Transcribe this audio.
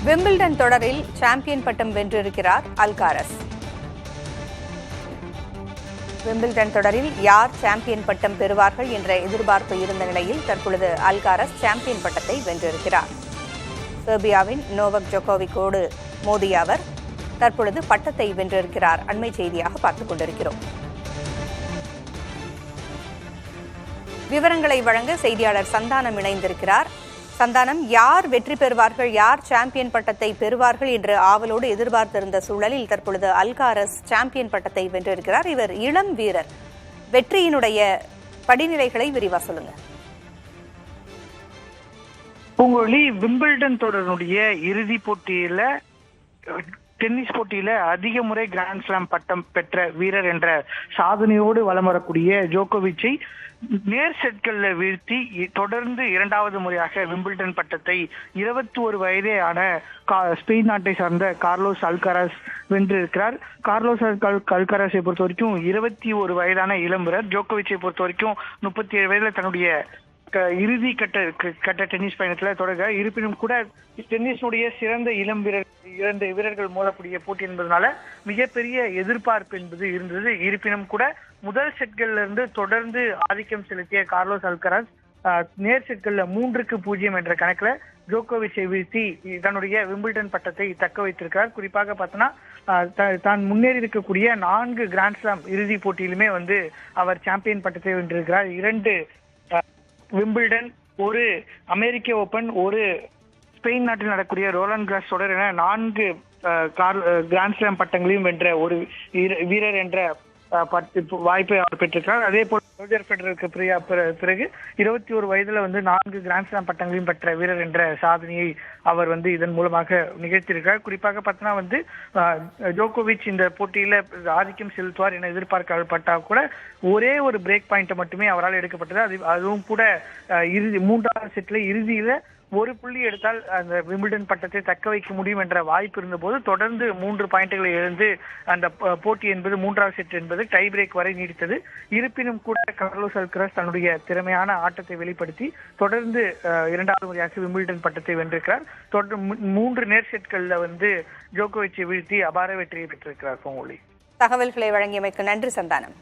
Wimbledon தொடரில் champion பட்டம் வென்றிருக்கிறார் அல்காரஸ். விம்பிள்டன் தொடரில் யார் சாம்பியன் பட்டம் பெறுவார்கள் என்ற எதிர்பார்ப்பு இருந்த நிலையில் தற்பொழுது அல்காரஸ் சாம்பியன் பட்டத்தை வென்றிருக்கிறார். செர்பியாவின் நோவக் ஜோகோவிக்கோடு மோதிய அவர் தற்பொழுது பட்டத்தை வென்றிருக்கிறார். அண்மை செய்தியாக பார்த்துக் கொண்டிருக்கிறோம். விவரங்களை வழங்க செய்தியாளர் சந்தானம் இணைந்திருக்கிறார். சந்தானம், யார் வெற்றி பெறுவார்கள், யார் சாம்பியன் பட்டத்தை பெறுவார்கள் என்று ஆவலோடு எதிர்பார்த்திருந்த சூழலில் தற்பொழுது அல்காரஸ் சாம்பியன் பட்டத்தை வென்றிருக்கிறார். இவர் இளம் வீரர். வெற்றியினுடைய படிநிலைகளை விரிவா சொல்லுங்க. பூங்கொழி, விம்பிள்டன் தொடருடைய இறுதி போட்டியில டென்னிஸ் போட்டியில அதிக முறை கிராண்ட் ஸ்லாம் பட்டம் பெற்ற வீரர் என்ற சாதனையோடு வலம் வரக்கூடிய ஜோகோவிச்சை நேர் செட்கள்ல வீழ்த்தி தொடர்ந்து இரண்டாவது முறையாக விம்பிள்டன் பட்டத்தை 21 வயதே ஆன ஸ்பெயின் நாட்டை சார்ந்த கார்லோஸ் அல்காரஸ் வென்றிருக்கிறார். கார்லோஸ் அல்காரஸை பொறுத்த வரைக்கும் 21 வயதான இளம் வீரர். ஜோகோவிச்சை பொறுத்த வரைக்கும் 37 வயதுல தன்னுடைய இறுதி கட்ட டென்னிஸ் பயணத்துல தொடங்க. இருப்பினும் கூட டென்னிஸுடைய சிறந்த இளம் வீரர் 2 வீரர்கள் மோதக்கூடிய போட்டி என்பதனால மிகப்பெரிய எதிர்பார்ப்பு என்பது இருந்தது. இருப்பினும் கூட முதல் செட்கள்ல இருந்து தொடர்ந்து ஆதிக்கம் செலுத்திய கார்லோஸ் அல்காரஸ் நேர் செட்கள்ல 3-0 என்ற கணக்குல ஜோகோவிச்சை வீழ்த்தி தன்னுடைய விம்பிள்டன் பட்டத்தை தக்க வைத்திருக்கிறார். குறிப்பாக பார்த்தோன்னா தான் முன்னேறி இருக்கக்கூடிய 4 கிராண்ட் ஸ்லாம் இறுதி போட்டியிலுமே அவர் சாம்பியன் பட்டத்தை வென்றிருக்கிறார். 2 விம்பிள்டன், 1 அமெரிக்க ஓபன், 1 ஸ்பெயின் நாட்டில் நடக்கூடிய ரோலண்ட் கிராஸ் தொடர் என 4 கிராண்ட் ஸ்லாம் பட்டங்களையும் வென்ற ஒரு வீரர் என்ற வாய்ப்பை அவர் பெற்றிருக்கிறார். அதே போல் ரோஜர் ஃபெடரருக்கு பிறகு 21 வயதுல 4 கிராண்ட் ஸ்லாம் பட்டங்களையும் பெற்ற வீரர் என்ற சாதனையை அவர் இதன் மூலமாக நிகழ்த்தியிருக்கிறார். குறிப்பாக பார்த்தோன்னா ஜோகோவிச் இந்த போட்டியில ஆதிக்கம் செலுத்துவார் என எதிர்பார்க்கப்பட்டால் கூட ஒரே ஒரு பிரேக் பாயிண்ட் மட்டுமே அவரால் எடுக்கப்பட்டது. அதுவும் கூட மூன்றாவது செட்ல இறுதியில 1 புள்ளி எடுத்தால் அந்த விம்பிள்டன் பட்டத்தை தக்க வைக்க முடியும் என்ற வாய்ப்பு இருந்தபோது தொடர்ந்து 3 பாயிண்ட்களை இழந்து அந்த போட்டி என்பது 3வது செட் என்பது டை பிரேக் வரை நீடித்தது. இருப்பினும் கூட கார்லோஸ் அல்காரஸ் தன்னுடைய திறமையான ஆட்டத்தை வெளிப்படுத்தி தொடர்ந்து 2வது முறையாக விம்பிள்டன் பட்டத்தை வென்றிருக்கிறார். தொடர்ந்து 3 நேர் செட்கள்ல ஜோகோவிச்சை வீழ்த்தி அபார வெற்றியை பெற்றிருக்கிறார். தகவல்களை வழங்கியமைக்கு நன்றி சந்தானம்.